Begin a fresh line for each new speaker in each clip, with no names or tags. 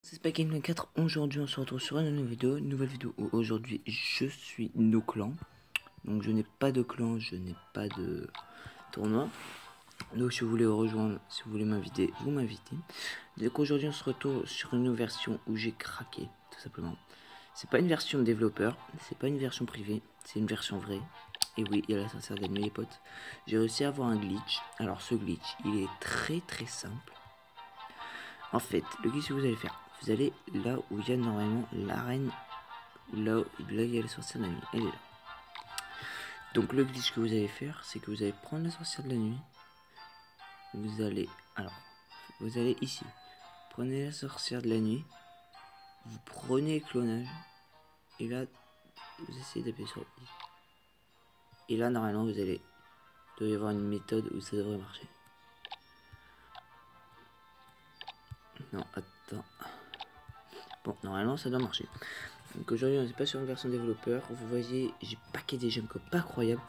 C'est Spaghetti 4. Aujourd'hui, on se retrouve sur une nouvelle vidéo où aujourd'hui je suis no clan. Donc, je n'ai pas de clan, je n'ai pas de tournoi. Donc, si vous voulez rejoindre, si vous voulez m'inviter, vous m'invitez. Donc, aujourd'hui, on se retrouve sur une version où j'ai craqué, tout simplement. C'est pas une version développeur, c'est pas une version privée, c'est une version vraie. Et oui, il y a la sorcière de la nuit, les potes. J'ai réussi à avoir un glitch. Alors, ce glitch, il est très simple. En fait, le glitch que vous allez faire, vous allez là où il y a normalement l'arène, là il y a la sorcière de la nuit, elle est là. Donc le glitch que vous allez faire, c'est que vous allez prendre la sorcière de la nuit, vous allez ici, prenez la sorcière de la nuit, vous prenez le clonage, et là, vous essayez d'appuyer sur I. Et là, normalement, il doit y avoir une méthode où ça devrait marcher. Non, attends. Bon, normalement, ça doit marcher. Donc aujourd'hui, on n'est pas sur une version développeur. Vous voyez, j'ai paquet des gemmes pas incroyable.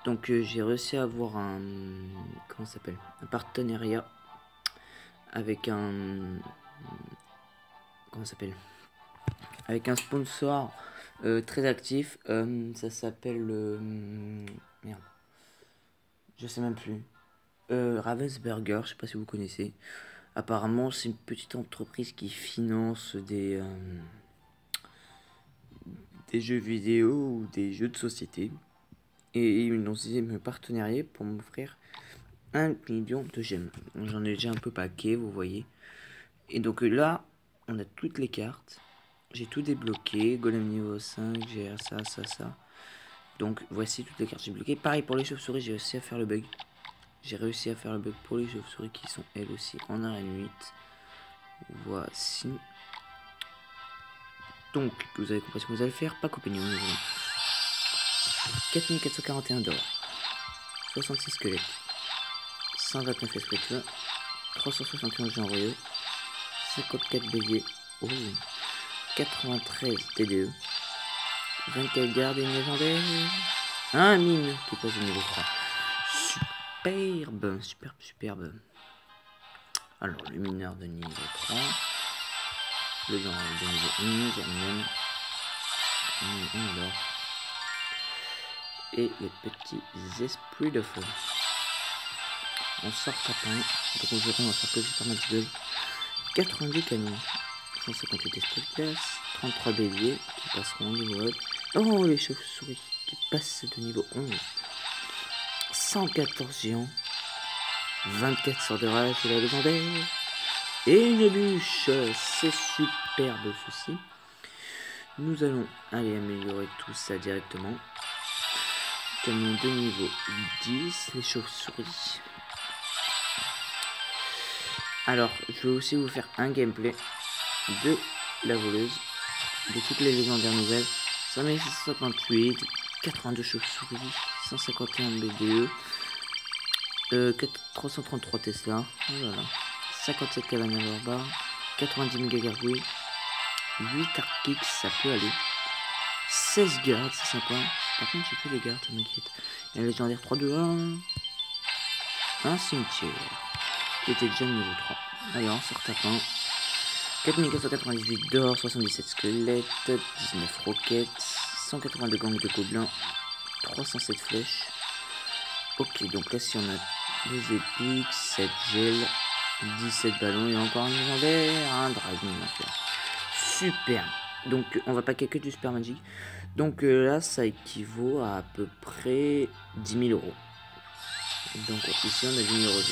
Donc j'ai réussi à avoir un... Comment ça s'appelle? Un partenariat avec un... Comment ça s'appelle? Avec un sponsor très actif. Ça s'appelle... Merde. Je sais même plus. Ravensburger, je sais pas si vous connaissez. Apparemment, c'est une petite entreprise qui finance des jeux vidéo ou des jeux de société. Et ils m'ont décidé de me partenarier pour m'offrir 1 million de gemmes. J'en ai déjà un peu paquet, vous voyez. Et donc là, on a toutes les cartes. J'ai tout débloqué. Golem niveau 5, j'ai ça. Donc voici toutes les cartes que j'ai bloquées. Pareil pour les chauves-souris, j'ai réussi à faire le bug. J'ai réussi à faire le bug pour les chauves-souris qui sont elles aussi en arène 8. Voici. Donc, vous avez compris ce que vous allez faire. Pas couper niveau 4441 d'or. 66 squelettes. 129 esprits de feu. 371 gens royaux. 54 béliers. Oh. 93 TDE. 24 gardes et une légendaire. Un mine qui passe au niveau 3. Superbe. Alors, le mineur de niveau 3. Le genre de niveau 11. Alors. Et les petits esprits de feu. On sort tapin. Donc aujourd'hui, on va faire que du permanent gueule. 90 canons. 158 esprits de glace. 33 béliers qui passeront au niveau 1. Oh, les chauves-souris qui passent de niveau 11. 114 géants. 24 sorts de rage et la légendaire. Et une bûche. C'est superbe ceci. Nous allons aller améliorer tout ça directement. Camion de niveau 10. Les chauves-souris. Alors, je vais aussi vous faire un gameplay de la voleuse. De toutes les légendaires nouvelles. 5658, 82 chauves-souris, 151 BDE, 333 Tesla, voilà. 57 cabanes à barbares, 90 méga gargouilles, 8 Arkix, ça peut aller, 16 gardes, c'est sympa. Par contre, j'ai plus les gardes, ça m'inquiète. Il y a un légendaire 3-2-1, un cimetière, qui était déjà niveau 3. Allez, on sort tapin. 4498 d'or, 77 squelettes, 19 roquettes, 182 gangs de gobelins, 307 flèches. Ok, donc là, si on a 2 épiques, 7 gels, 17 ballons et encore un légendaire, un dragon enfer. Super. Donc, on va paquer que du super magic. Donc là, ça équivaut à peu près 10 000 euros. Donc ici, on a 10 000 euros.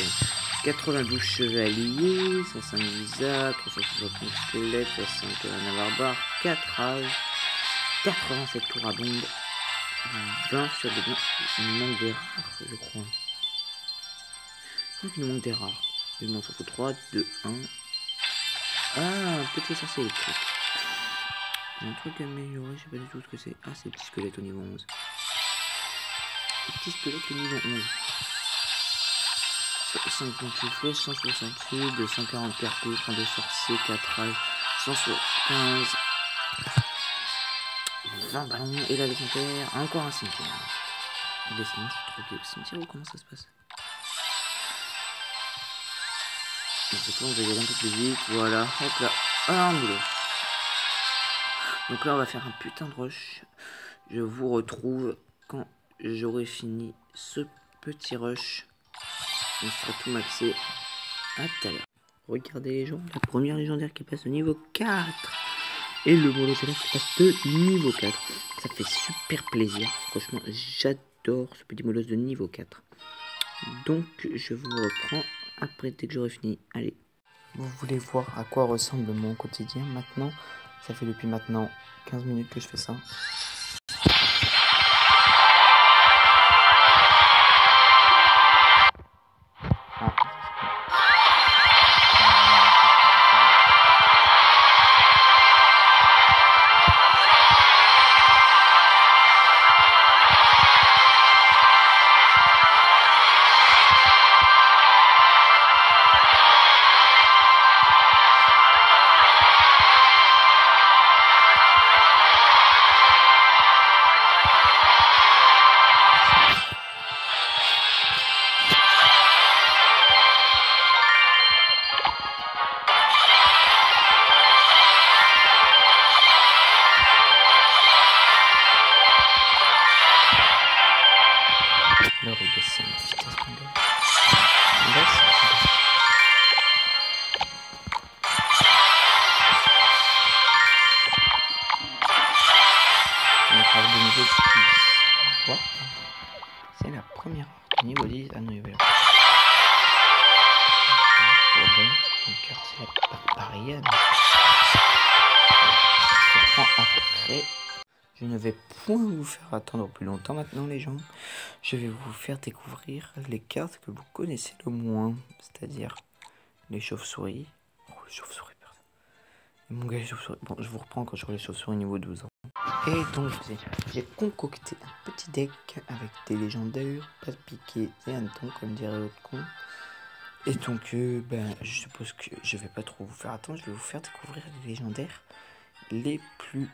92 chevaliers, 105 Isaac, 369 squelettes, 65 Navarbar, 4 rages, 87 tours à bombe, 20 sur des biens. Il nous manque des rares, je crois. Je crois qu'il nous manque des rares. Il m'en faut 3, 2, 1. Ah, un petit sorcier électrique. Il y a un truc amélioré, je sais pas du tout ce que c'est. Ah, c'est le petit squelette au niveau 11. Le petit squelette au niveau 11. 58 flèches, 168, 240 cartouches, 32 sorciers, 4 rails, 175, 20 ballons et la légendaire, encore un cimetière. Et là, sinon, je suis trop gay au cimetière ou comment ça se passe? Donc, cette fois, on va y aller un peu plus vite, voilà, hop là, un boulot. Donc là on va faire un putain de rush. Je vous retrouve quand j'aurai fini ce petit rush. On sera tout maxé. À tout à l'heure. Regardez les gens, la première légendaire qui passe au niveau 4. Et le boulot qui passe de niveau 4. Ça fait super plaisir. Franchement, j'adore ce petit molosse de niveau 4. Donc, je vous reprends après dès que j'aurai fini. Allez. Vous voulez voir à quoi ressemble mon quotidien maintenant? Ça fait depuis maintenant 15 minutes que je fais ça. Alors il baisse la vitesse, mon gars. Il baisse. On va faire le niveau 10. Quoi? C'est la première du niveau 10. Ah non, il va là. Donc c'est la barrière. Je prends après. Je ne vais point vous faire attendre plus longtemps maintenant les gens. Je vais vous faire découvrir les cartes que vous connaissez le moins. C'est-à-dire les chauves-souris. Oh les chauves-souris, pardon. Et mon gars les chauves-souris. Bon je vous reprends quand j'aurai les chauves-souris niveau 12 ans. Et donc j'ai concocté un petit deck avec des légendaires, pas piqué et hannetons comme dirait l'autre con. Et donc je suppose que je vais pas trop vous faire attendre. Je vais vous faire découvrir les légendaires les plus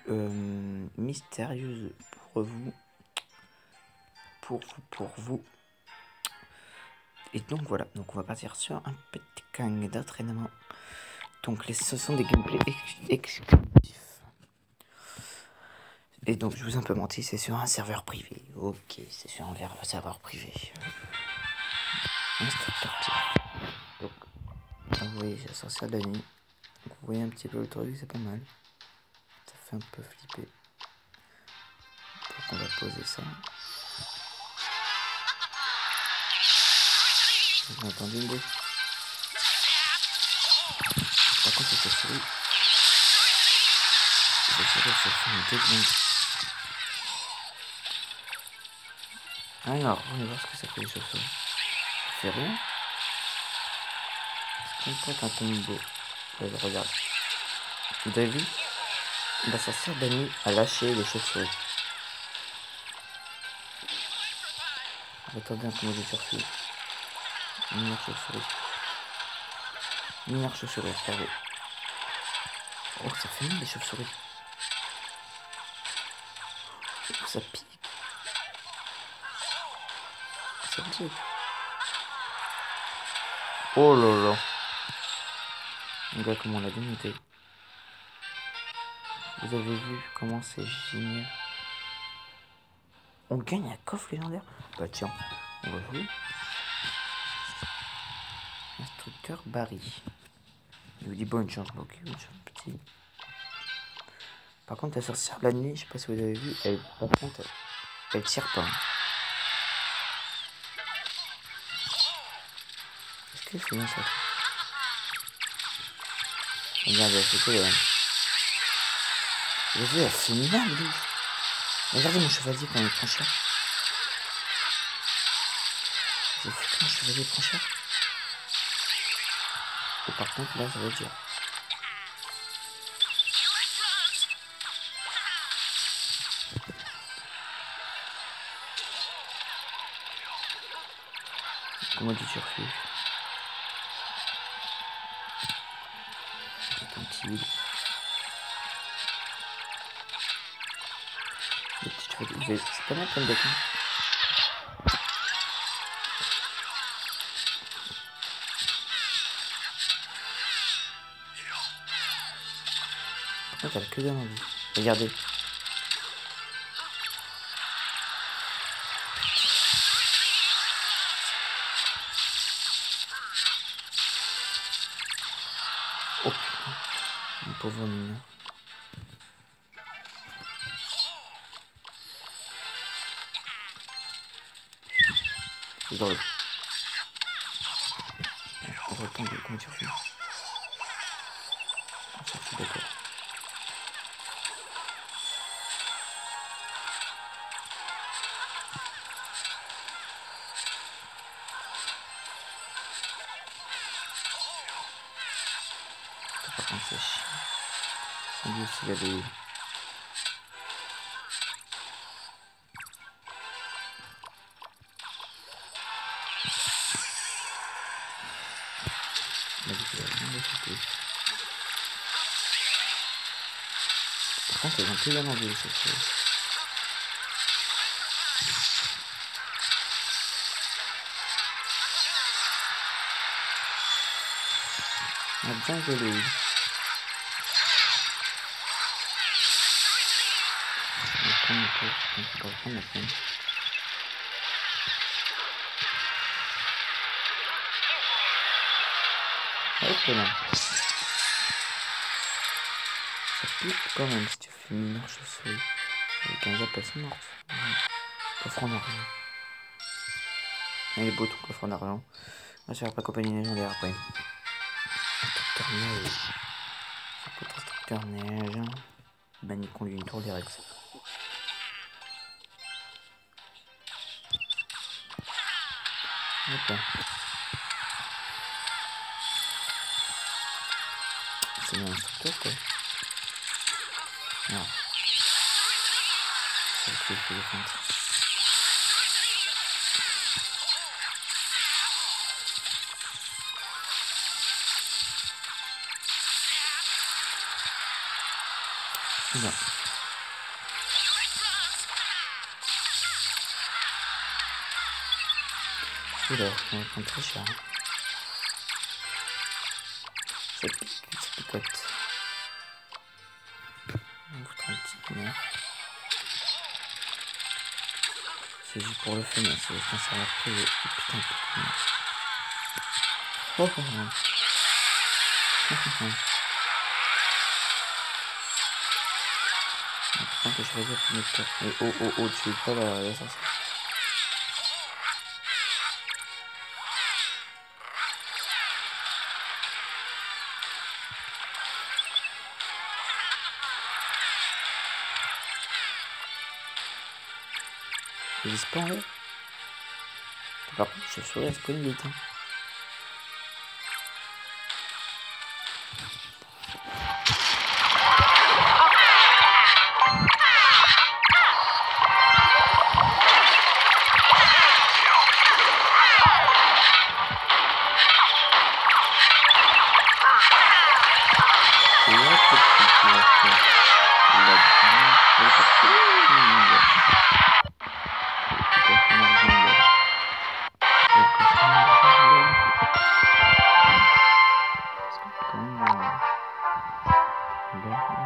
mystérieuses pour vous. Et donc voilà, donc on va partir sur un petit gang d'entraînement. Donc ce sont des gameplays exclusifs. Et donc je vous ai un peu menti, c'est sur un serveur privé. Ok, c'est sur un serveur privé. Donc vous voyez, j'ai sorti de la nuit. Donc vous voyez un petit peu le truc, c'est pas mal. Ça fait un peu flipper. Donc on va poser ça. Vous avez entendu le bruit? Par contre cette souris se fait une technique. Alors on va voir ce que ça fait les chauves-souris. Ça fait rien. C'est peut-être un combo. Regarde. Vous avez vu? Bah ça sert d'ami à lâcher les chauves-souris. Attendez un combo de chauve-souris. Mineur chauve-souris. Mineur chauve-souris, regardez. Oh ça fait mal les chauves-souris. Ça pique. Ça pique. Oh là là. Regarde comment on a démonté. Vous avez vu comment c'est génial. On gagne un coffre légendaire. Bah tiens, on va jouer. Instructeur Barry. Il vous dit bonne chance, ok, bonne chance, petit. Par contre, la sorcière de la nuit, je sais pas si vous avez vu, par contre, elle tire pas. Est-ce qu'elle fait bien ça? Regarde, elle fait quoi là? Vous avez vu, elle fait mal, lui. Regardez mon chevalier quand il prend cher. Vous avez vu quand mon chevalier prend cher? Et par contre, là, ça va être dur. Comment du turfu? Un petit huile. Les petits chevaliers. C'est pas mal comme deck, hein. Oh, t'as que dalle en vie. Regardez. Oh putain, mon pauvre mignon. C'est drôle. On va attendre comment tu refais. Ça, je suis d'accord. Par contre, c'est chiant. Lui aussi, il a des... Par contre, ils ont plus bien envie, c'est sûr. On a bien gelé. On va prendre la peine. Hop là. Ça pique quand même si tu fais une chauve-souris. Avec un zap, elles sont mortes. Coffre en argent. Il est beau ton coffre en argent. On va se faire pas compagnie légendaire après. Instructeur neige. Ça peut être instructeur neige. Banni conduit une tour des Rex. Hop là. C'est mon instructeur quoi. Non. C'est le coup de défense. Non. Oula, on va prendre très cher. Ça picote. On vous foutre un petit pinard. C'est juste pour le fun, c'est juste un serveur privé. Putain, putain. Oh, oh, oh. Putain que je vais dire pour mettre top. Et oh, tu es pas la sorcière. Ils disent pas en l'air. Par contre, je suis elle se connaît vite. Hein.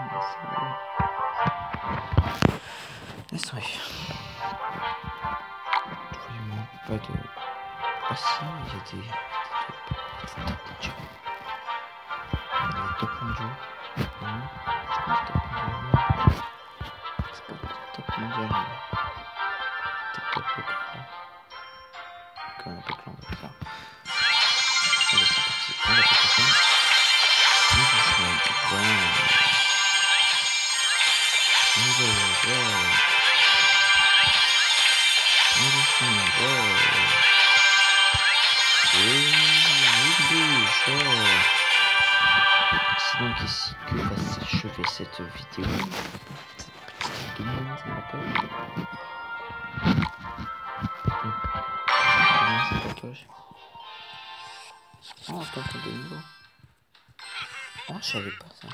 Laisse tomber. Vraiment pas de... Ah si, il y a des top. Les top mondiaux. Non, c'est pas top mondial. C'est pas top mondial. Top local. Comme un peu clan, on va faire. Allez, c'est parti. On va faire ça. On va faire ça. C'est donc ici que va s'achever cette vidéo. Cette petite demande, ça m'appelle. C'est pas poche. Oh, attends, t'as des niveaux. Oh, je savais pas ça.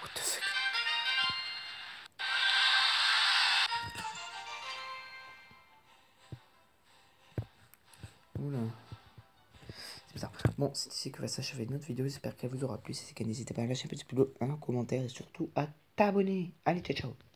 What the fuck? Oula. C'est bizarre. Bon, c'est ici que va s'achever notre vidéo. J'espère qu'elle vous aura plu. Si c'est le cas, n'hésitez pas à lâcher un petit pouce bleu, un commentaire et surtout à t'abonner. Allez, ciao, ciao.